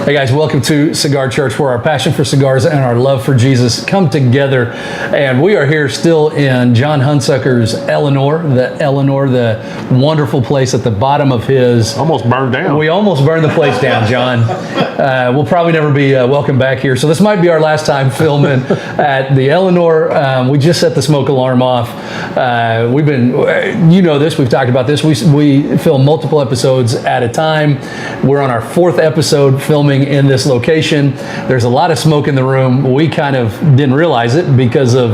Hey guys, welcome to Cigar Church, where our passion for cigars and our love for Jesus come together. And we are here still in John Hunsucker's Eleanor, the wonderful place at the bottom of his... Almost burned down. We almost burned the place down, John. We'll probably never be welcome back here. So this might be our last time filming at the Eleanor. We just set the smoke alarm off. We've been, you know this, we've talked about this. We film multiple episodes at a time. We're on our 4th episode filming in this location. There's a lot of smoke in the room. We kind of didn't realize it because of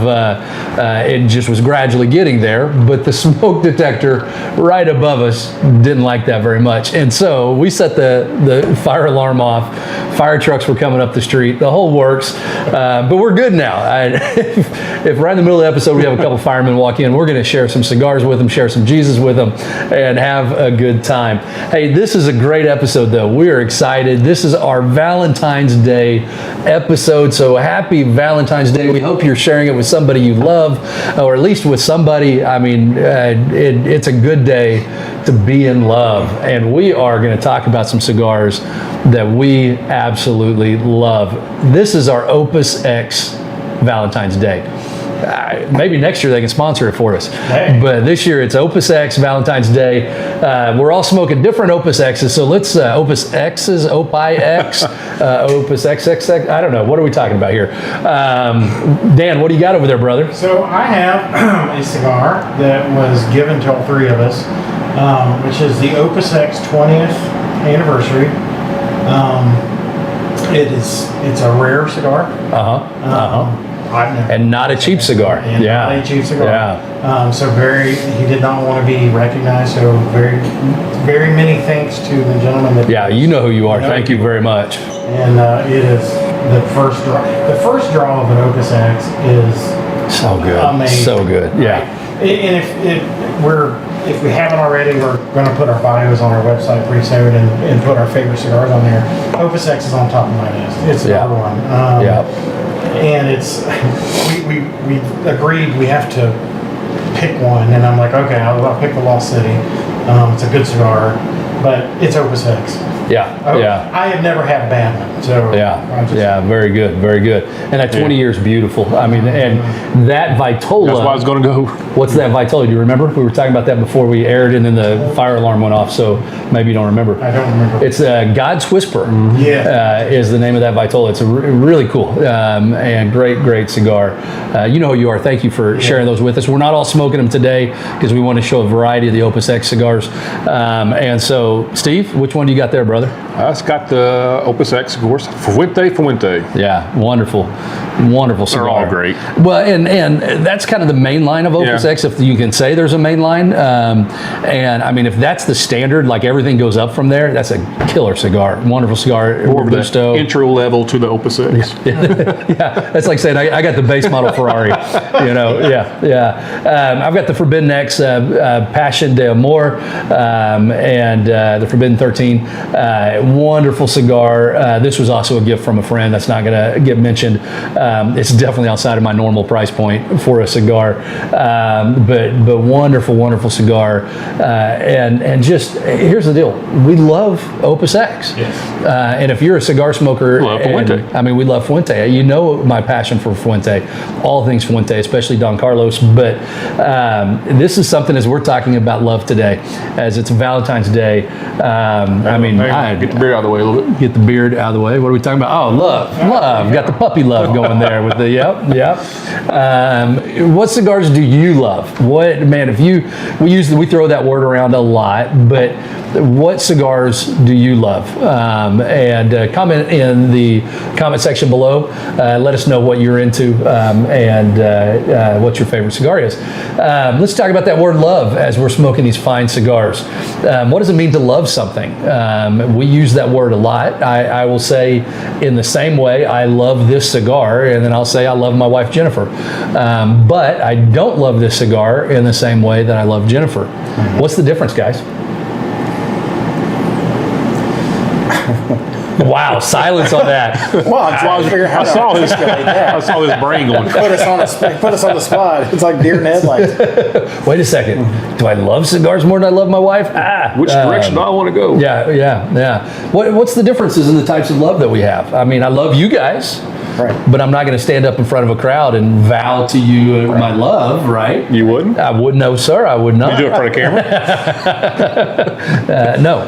it just was gradually getting there, but the smoke detector right above us didn't like that very much. And so we set the fire alarm off. Fire trucks were coming up the street, the whole works, but we're good now. If right in the middle of the episode we have a couple firemen walk in, we're going to share some cigars with them, share some Jesus with them, and have a good time. Hey, this is a great episode though. We are excited. This is our Valentine's Day episode, so happy Valentine's Day. We hope you're sharing it with somebody you love, or at least with somebody. I mean, it's a good day to be in love, and we are going to talk about some cigars that we absolutely love. This is our Opus X Valentine's Day. Maybe next year they can sponsor it for us. Hey. But this year it's Opus X Valentine's Day. We're all smoking different Opus X's, so let's Opus X's, Opus X, Opus XXX. I don't know. What are we talking about here? Dan, what do you got over there, brother? So I have a cigar that was given to all three of us, which is the Opus X 20th anniversary. It's a rare cigar. And not a cheap cigar. And yeah. Not a cheap cigar. Yeah. So he did not want to be recognized. So very many thanks to the gentleman that. Yeah, you know who you are. Thank you very much. And it is the first draw. The first draw of an Opus X is so good. Amazing. So good. Yeah. And if we haven't already, we're going to put our bios on our website pretty soon and put our favorite cigars on there. Opus X is on top of my list. It's number one. And it's we agreed we have to pick one, and I'm like, okay, I'll pick the Lost City. It's a good cigar, but it's Opus X. Yeah. I have never had a bad one. So very good, very good. And that 20 years beautiful. I mean, and that Vitola. That's why I was going to go. What's that Vitola? Do you remember? We were talking about that before we aired, and then the fire alarm went off. So maybe you don't remember. I don't remember. It's God's Whisper. Mm-hmm. Is the name of that Vitola. It's really cool and great cigar. You know who you are. Thank you for sharing those with us. We're not all smoking them today because we want to show a variety of the Opus X cigars. And so, Steve, which one do you got there, brother? It's got the Opus X, of course. Fuente. Yeah, wonderful cigar. They're all great. Well, and that's kind of the main line of Opus X, if you can say there's a main line. And I mean, if that's the standard, like everything goes up from there, that's a killer cigar. Wonderful cigar. More of the intro level to the Opus X. Yeah, that's like saying I got the base model Ferrari. You know, I've got the Forbidden X, Passion de Amor, and the Forbidden 13. Wonderful cigar. This was also a gift from a friend that's not going to get mentioned. It's definitely outside of my normal price point for a cigar, but wonderful cigar. And just here's the deal: we love Opus X. Yes. And if you're a cigar smoker, love Fuente. I mean, we love Fuente. You know my passion for Fuente, all things Fuente, especially Don Carlos. But this is something, as we're talking about love today, as it's Valentine's Day. I mean, get the beard out of the way a little bit. Get the beard out of the way. What are we talking about? Oh, love. Got the puppy love going there with the yep. What cigars do you love? What, man? If we throw that word around a lot, but what cigars do you love? And comment in the comment section below. Let us know what you're into and what your favorite cigar is. Let's talk about that word love as we're smoking these fine cigars. What does it mean to love something? We use that word a lot. I will say in the same way, I love this cigar, and then I'll say I love my wife Jennifer. But I don't love this cigar in the same way that I love Jennifer. What's the difference, guys? Wow, silence on that. Well, I'm trying to figure out how to articulate that. I saw his brain going. Put us on the spot. It's like deer in headlights. Wait a second. Do I love cigars more than I love my wife? Which direction do I want to go? Yeah. What's the differences in the types of love that we have? I mean, I love you guys. Right. But I'm not going to stand up in front of a crowd and vow to you my love, right? You wouldn't? I would, no, sir, I would not. You do it in front of camera? No,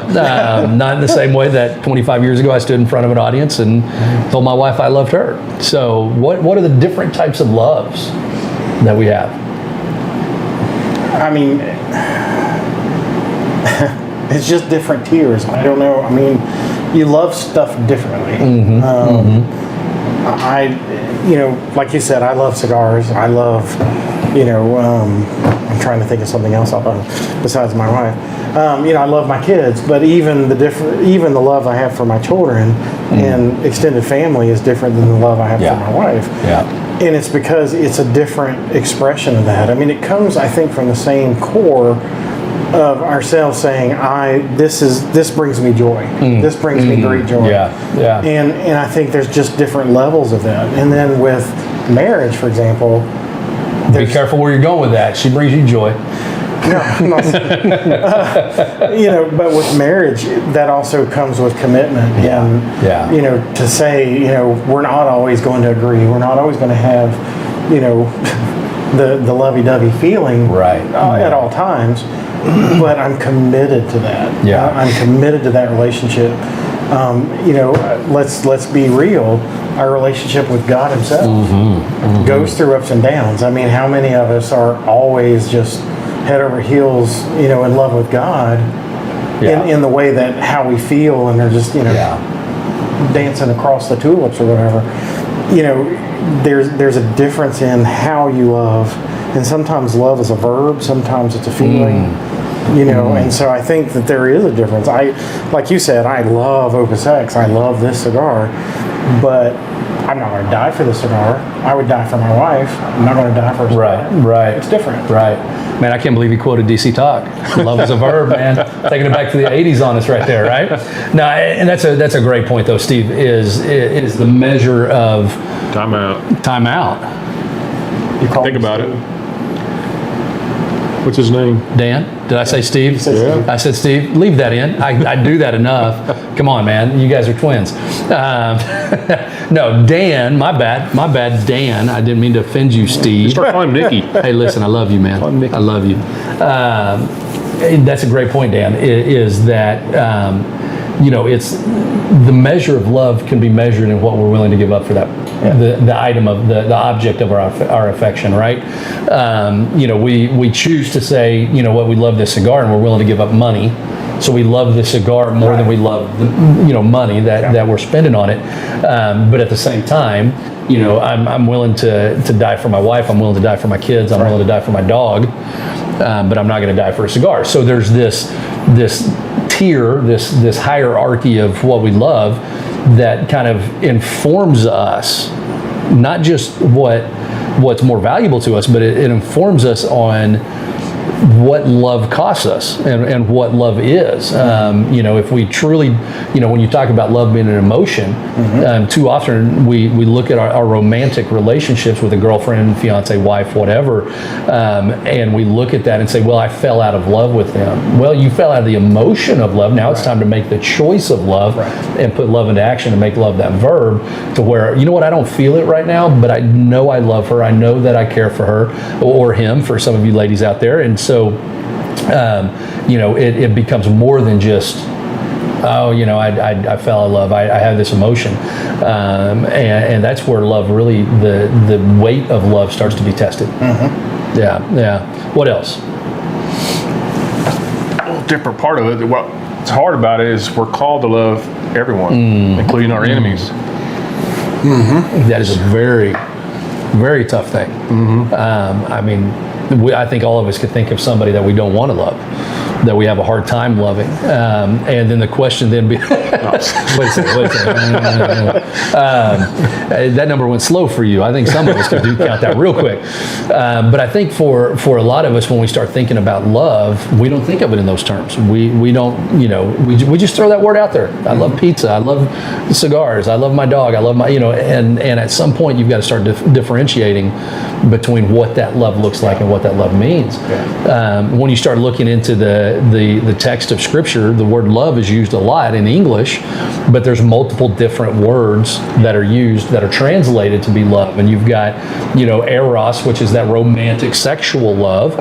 not in the same way that 25 years ago I stood in front of an audience and told my wife I loved her. So what are the different types of loves that we have? I mean, it's just different tiers. I don't know. I mean, you love stuff differently. Like you said, I love cigars. I love, I'm trying to think of something else besides my wife. I love my kids, but even the love I have for my children and extended family is different than the love I have for my wife. Yeah. And it's because it's a different expression of that. I mean, it comes, I think, from the same core of ourselves saying, this brings me joy. This brings me great joy. Yeah. And I think there's just different levels of that. And then with marriage, for example, be careful where you're going with that. She brings you joy. But with marriage, that also comes with commitment. And, to say, we're not always going to agree. We're not always going to have, the lovey-dovey feeling at all times. But I'm committed to that. Yeah. I'm committed to that relationship. Let's be real. Our relationship with God Himself goes through ups and downs. I mean, how many of us are always just head over heels, in love with God, in the way that how we feel, and they're just, dancing across the tulips or whatever. There's a difference in how you love, and sometimes love is a verb, sometimes it's a feeling. And so I think that there is a difference. Like you said, I love Opus X. I love this cigar, but I'm not going to die for the cigar. I would die for my wife. I'm not going to die for a cigar. Right. It's different. Right. Man, I can't believe you quoted DC Talk. Love is a verb, man. Taking it back to the 80s on us right there, right? No, and that's a great point, though, Steve, is the measure of Time out. Think about it. What's his name? Dan? Did I say Steve? Steve. I said Steve. Leave that in. I do that enough. Come on, man. You guys are twins. No, Dan. My bad, Dan. I didn't mean to offend you, Steve. Start calling him Nicky. Hey, listen, I love you, man. I love you. That's a great point, Dan. Is that it's the measure of love can be measured in what we're willing to give up for that. The item of the object of our affection, right? We choose to say, what, we love this cigar, and we're willing to give up money. So we love the cigar more than we love the money that we're spending on it. But at the same time, I'm willing to die for my wife. I'm willing to die for my kids. I'm willing to die for my dog. But I'm not going to die for a cigar. So there's this tier, this hierarchy of what we love that kind of informs us, not just what's more valuable to us, but it informs us on what love costs us and what love is. If we truly, when you talk about love being an emotion, too often we look at our romantic relationships with a girlfriend, fiance, wife, whatever, and we look at that and say, well, I fell out of love with them. Well, you fell out of the emotion of love. Now it's time to make the choice of love and put love into action and make love that verb to where, I don't feel it right now, but I know I love her. I know that I care for her or him, for some of you ladies out there. And so, it becomes more than just, I fell in love. I have this emotion. And that's where love really, the weight of love starts to be tested. Yeah. What else? A different part of it, what's hard about it is we're called to love everyone, including our enemies. That is a very, very tough thing. I think all of us could think of somebody that we don't want to love. that we have a hard time loving. And then the question then be, wait a second. That number went slow for you. I think some of us could count that real quick. But I think for a lot of us, when we start thinking about love, we don't think of it in those terms. We don't, we just throw that word out there. I love pizza. I love cigars. I love my dog. I love my, and at some point you've got to start differentiating between what that love looks like and what that love means. When you start looking into the text of Scripture, the word love is used a lot in English, but there's multiple different words that are used that are translated to be love. And you've got, eros, which is that romantic sexual love.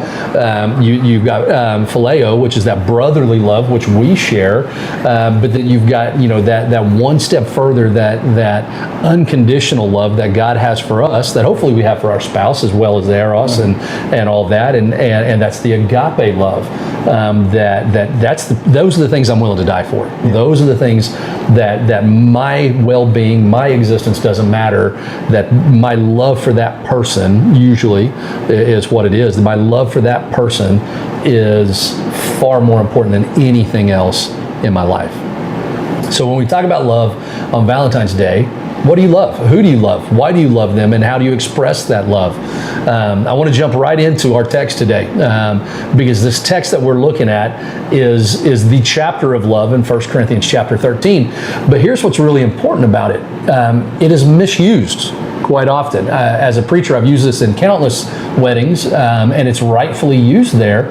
You've got phileo, which is that brotherly love, which we share. But then you've got, that one step further, that unconditional love that God has for us, that hopefully we have for our spouse, as well as the eros and all that. And that's the agape love. Those are the things I'm willing to die for. Those are the things that my well-being, my existence doesn't matter, that my love for that person usually is what it is. My love for that person is far more important than anything else in my life. So when we talk about love on Valentine's Day, what do you love? Who do you love? Why do you love them? And how do you express that love? I want to jump right into our text today, because this text that we're looking at is the chapter of love in 1 Corinthians chapter 13. But here's what's really important about it. It is misused quite often. As a preacher, I've used this in countless weddings, and it's rightfully used there,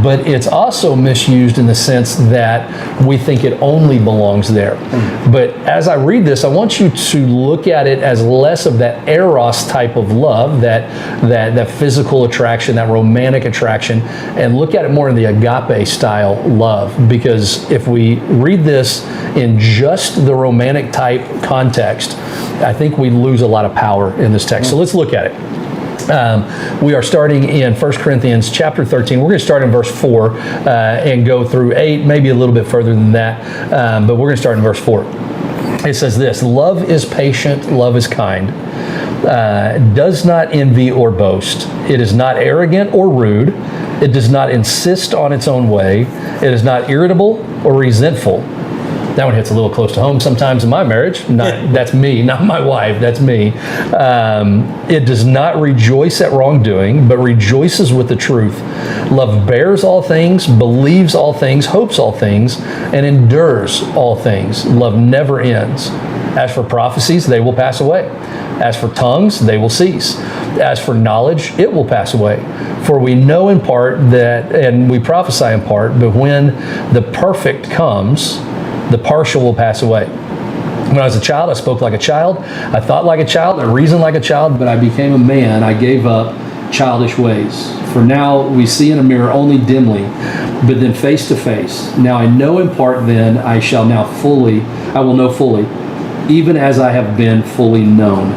but it's also misused in the sense that we think it only belongs there. But as I read this, I want you to look at it as less of that eros type of love, that physical attraction, that romantic attraction, and look at it more in the agape style love. Because if we read this in just the romantic type context, I think we lose a lot of power in this text. So let's look at it. We are starting in 1 Corinthians chapter 13. We're going to start in verse 4 and go through 8, maybe a little bit further than that, but we're going to start in verse 4. It says this: love is patient, love is kind, does not envy or boast. It is not arrogant or rude. It does not insist on its own way. It is not irritable or resentful. That one hits a little close to home sometimes in my marriage. That's me, not my wife. That's me. It does not rejoice at wrongdoing, but rejoices with the truth. Love bears all things, believes all things, hopes all things, and endures all things. Love never ends. As for prophecies, they will pass away. As for tongues, they will cease. As for knowledge, it will pass away. For we know in part and we prophesy in part, but when the perfect comes, the partial will pass away. When I was a child, I spoke like a child. I thought like a child. I reasoned like a child. But I became a man. I gave up childish ways. For now we see in a mirror only dimly, but then face to face. Now I know in part, then I will know fully, even as I have been fully known.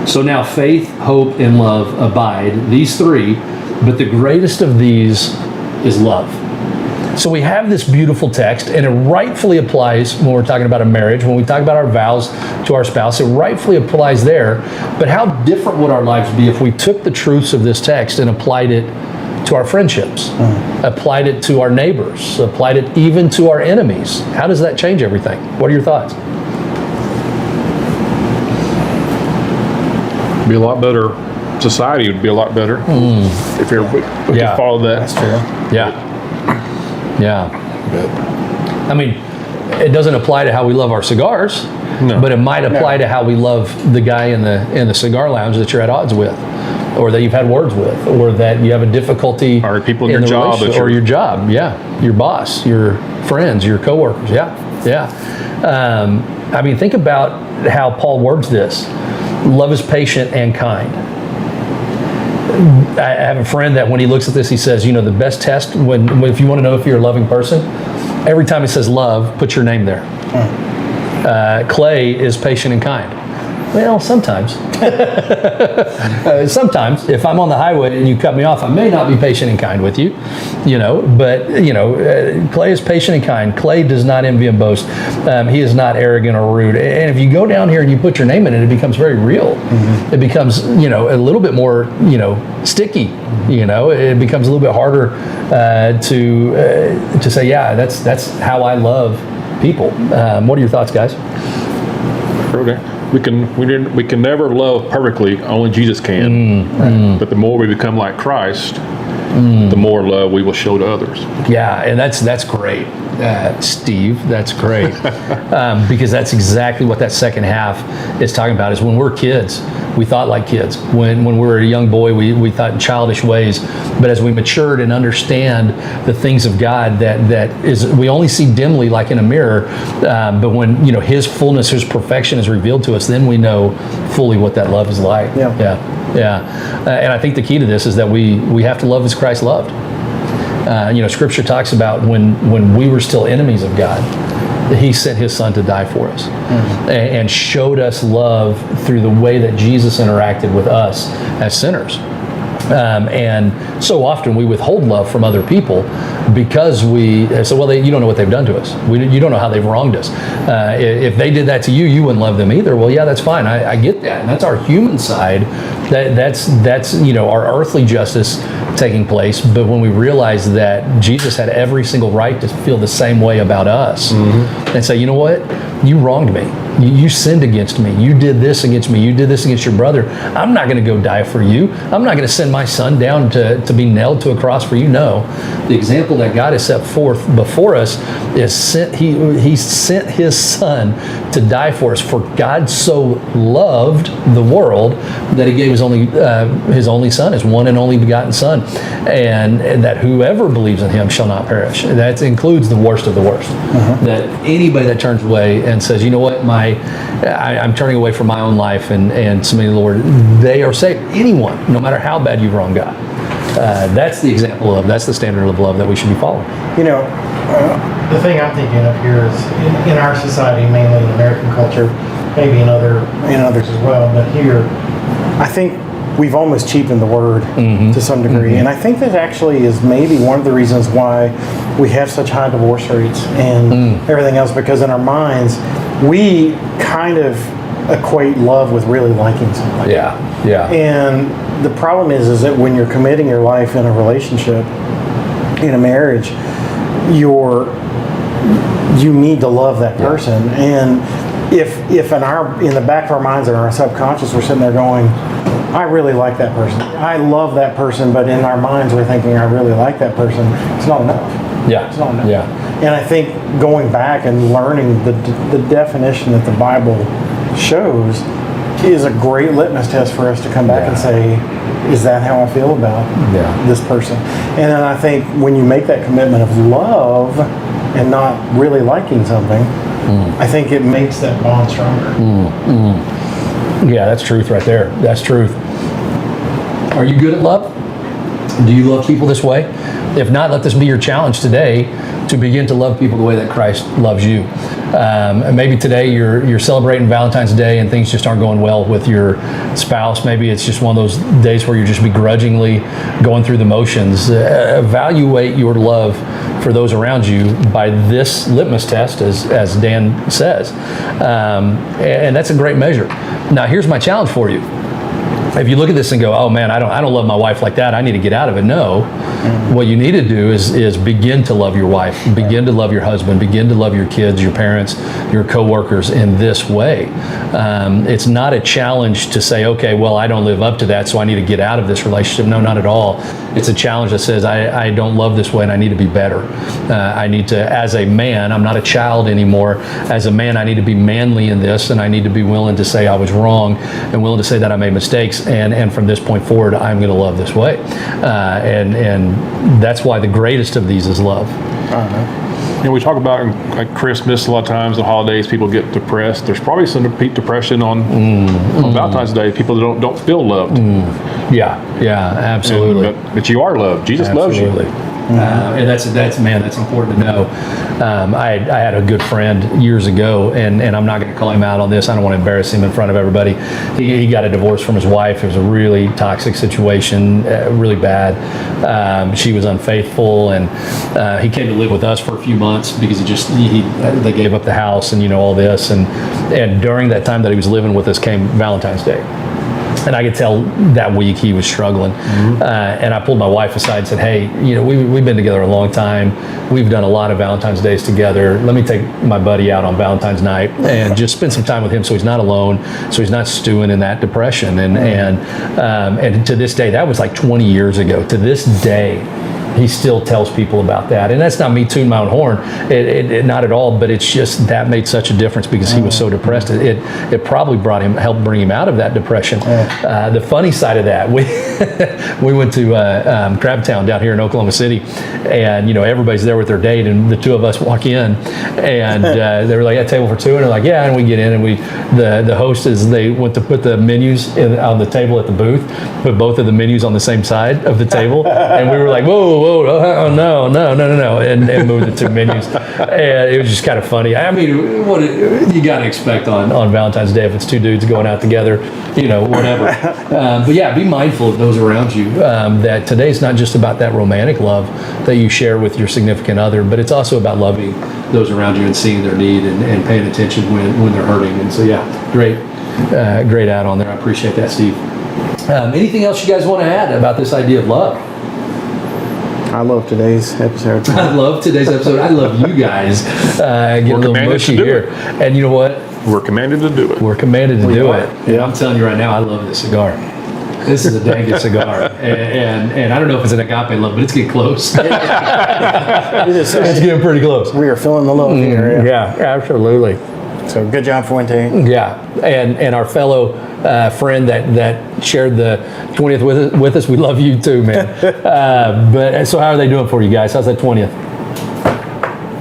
So now faith, hope, and love abide, these three, but the greatest of these is love. So we have this beautiful text, and it rightfully applies when we're talking about a marriage. When we talk about our vows to our spouse, it rightfully applies there. But how different would our lives be if we took the truths of this text and applied it to our friendships, applied it to our neighbors, applied it even to our enemies? How does that change everything? What are your thoughts? Be a lot better. Society would be a lot better if everybody could follow that. That's true. Yeah. Yeah. I mean, it doesn't apply to how we love our cigars, but it might apply to how we love the guy in the cigar lounge that you're at odds with, or that you've had words with, or that you have a difficulty or people in in your the job, relationship, or your job, your boss, your friends, your coworkers, I mean, think about how Paul words this. Love is patient and kind. I have a friend that when he looks at this, he says, the best test if you want to know if you're a loving person, every time it says love, put your name there. Clay is patient and kind. Well, sometimes. Sometimes, if I'm on the highway and you cut me off, I may not be patient and kind with you, but, Clay is patient and kind. Clay does not envy and boast. He is not arrogant or rude. And if you go down here and you put your name in it, it becomes very real. Mm-hmm. It becomes, a little bit more, sticky. It becomes a little bit harder to say, yeah, that's how I love people. What are your thoughts, guys? We can never love perfectly. Only Jesus can. But the more we become like Christ, the more love we will show to others. Yeah, and that's great, Steve. That's great, because that's exactly what that second half is talking about. Is when we're kids, we thought like kids. When we were a young boy, we thought in childish ways. But as we matured and understand the things of God, that is, we only see dimly like in a mirror. But when His fullness, His perfection is revealed to us, then we know fully what that love is like. Yeah. And I think the key to this is that we have to love as Christ loved. Scripture talks about when we were still enemies of God, He sent His Son to die for us, and showed us love through the way that Jesus interacted with us as sinners. And so often we withhold love from other people because we say, well, you don't know what they've done to us. You don't know how they've wronged us. If they did that to you, you wouldn't love them either. Well, yeah, that's fine. I get that. And that's our human side. That's our earthly justice taking place. But when we realize that Jesus had every single right to feel the same way about us, and say, you know what? You wronged me. You sinned against me. You did this against me. You did this against your brother. I'm not going to go die for you. I'm not going to send my son down to be nailed to a cross for you. No. The example that God has set forth before us is He sent His Son to die for us. For God so loved the world that He gave His only Son, His one and only begotten Son, and that whoever believes in Him shall not perish. That includes the worst of the worst. That anybody that turns away and says, you know what, I'm turning away from my own life and submitting to the Lord, they are saved. Anyone, no matter how bad you've wronged God. That's the example of, that's the standard of love that we should be following. The thing I'm thinking of here is in our society, mainly in American culture, maybe in others as well, but here, I think we've almost cheapened the word to some degree. And I think that actually is maybe one of the reasons why we have such high divorce rates and everything else, because in our minds, we kind of equate love with really liking somebody. Yeah. And the problem is that when you're committing your life in a relationship, in a marriage, you need to love that person. And if in the back of our minds or our subconscious, we're sitting there going, I really like that person, I love that person, but in our minds we're thinking, I really like that person, it's not enough. It's not enough. And I think going back and learning the definition that the Bible shows is a great litmus test for us to come back and say, is that how I feel about this person? And then I think when you make that commitment of love and not really liking something, I think it makes that bond stronger. Yeah, that's truth right there. That's truth. Are you good at love? Do you love people this way? If not, let this be your challenge today to begin to love people the way that Christ loves you. And maybe today you're celebrating Valentine's Day and things just aren't going well with your spouse. Maybe it's just one of those days where you're just begrudgingly going through the motions. Evaluate your love for those around you by this litmus test, as Dan says. And that's a great measure. Now, here's my challenge for you. If you look at this and go, oh man, I don't love my wife like that, I need to get out of it. No, what you need to do is begin to love your wife, begin to love your husband, begin to love your kids, your parents, your coworkers in this way. It's not a challenge to say, okay, well, I don't live up to that, so I need to get out of this relationship. No, not at all. It's a challenge that says, I don't love this way and I need to be better. I need to, as a man, I'm not a child anymore. As a man, I need to be manly in this, and I need to be willing to say I was wrong and willing to say that I made mistakes. And from this point forward, I'm going to love this way. And that's why the greatest of these is love. We talk about like Christmas a lot of times, the holidays, people get depressed. There's probably some depression on Valentine's Day. People that don't feel loved. Yeah, absolutely. But you are loved. Jesus loves you. And that's important to know. I had a good friend years ago, and I'm not going to call him out on this. I don't want to embarrass him in front of everybody. He got a divorce from his wife. It was a really toxic situation, really bad. She was unfaithful, and he came to live with us for a few months because they gave up the house and all this. And during that time that he was living with us came Valentine's Day. And I could tell that week he was struggling. And I pulled my wife aside and said, hey, we've been together a long time. We've done a lot of Valentine's Days together. Let me take my buddy out on Valentine's night and just spend some time with him so he's not alone, so he's not stewing in that depression. And to this day, that was like 20 years ago. To this day, he still tells people about that. And that's not me tooting my own horn, not at all, but it's just that made such a difference because he was so depressed. It probably helped bring him out of that depression. The funny side of that, we went to Crabtown down here in Oklahoma City, and everybody's there with their date, and the two of us walk in, and they were like, "A table for two," and they're like, "Yeah," and we get in, and the hostess, they went to put the menus on the table at the booth, put both of the menus on the same side of the table, and we were like, "Whoa, no," and moved the two menus. And it was just kind of funny. I mean, what you got to expect on Valentine's Day if it's two dudes going out together, whatever. But yeah, be mindful of those around you. That today's not just about that romantic love that you share with your significant other, but it's also about loving those around you and seeing their need and paying attention when they're hurting. And so yeah, great add on there. I appreciate that, Steve. Anything else you guys want to add about this idea of love? I love today's episode. I love today's episode. I love you guys. Get a little mushy here. And you know what? We're commanded to do it. We're commanded to do it. Yeah. I'm telling you right now, I love this cigar. This is a dang good cigar. And I don't know if it's an agape love, but it's getting close. It's getting pretty close. We are feeling the love here. Yeah, absolutely. So good job, Fuente. Yeah, and our fellow friend that shared the 20th with us, we love you too, man. But so how are they doing for you guys? How's that 20th?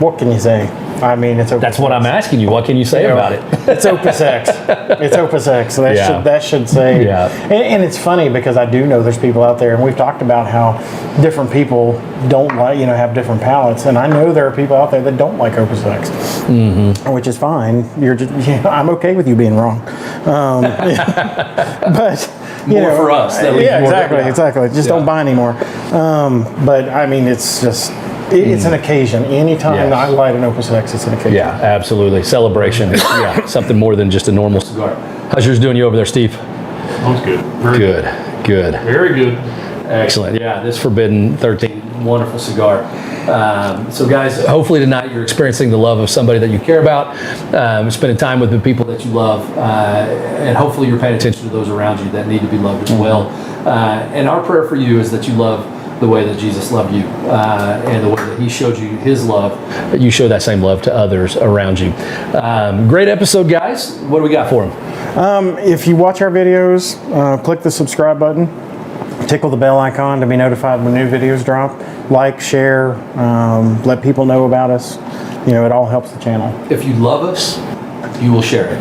What can you say? I mean, it's Opus That's what X. I'm asking you. What can you say about it? It's Opus X. It's Opus X. So that should say. Yeah. And it's funny because I do know there's people out there, and we've talked about how different people don't like, have different palates, and I know there are people out there that don't like Opus X, which is fine. You're just, I'm okay with you being wrong, but. More for us. Exactly. Just don't buy anymore. But I mean, it's just. It's an occasion. Anytime I light an Opus X, it's an occasion. Yeah, absolutely. Celebration. Yeah, something more than just a normal cigar. How's yours doing you over there, Steve? Sounds good. Very Good. Very good. Excellent. Yeah, this Forbidden 13, wonderful cigar. So guys, hopefully tonight you're experiencing the love of somebody that you care about, spending time with the people that you love, and hopefully you're paying attention to those around you that need to be loved as well. And our prayer for you is that you love the way that Jesus loved you, and the way that he showed you his love, that you show that same love to others around you. Great episode, guys. What do we got for them? If you watch our videos, click the subscribe button, tickle the bell icon to be notified when new videos drop. Like, share, let people know about us. It all helps the channel. If you love us, you will share it.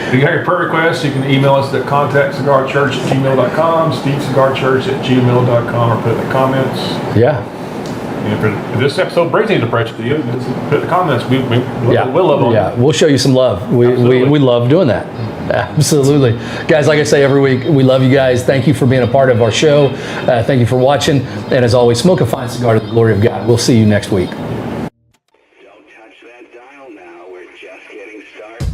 If you got your prayer requests, you can email us at contactcigarchurch@gmail.com, stevecigarchurch@gmail.com, or put it in the comments. Yeah. And if this episode brings any depression to you, just put it in the comments. We'll love on you. Yeah, we'll show you some love. We love doing that. Absolutely. Guys, like I say every week, we love you guys. Thank you for being a part of our show. Thank you for watching. And as always, smoke a fine cigar to the glory of God. We'll see you next week. Don't touch that dial now. We're just getting started.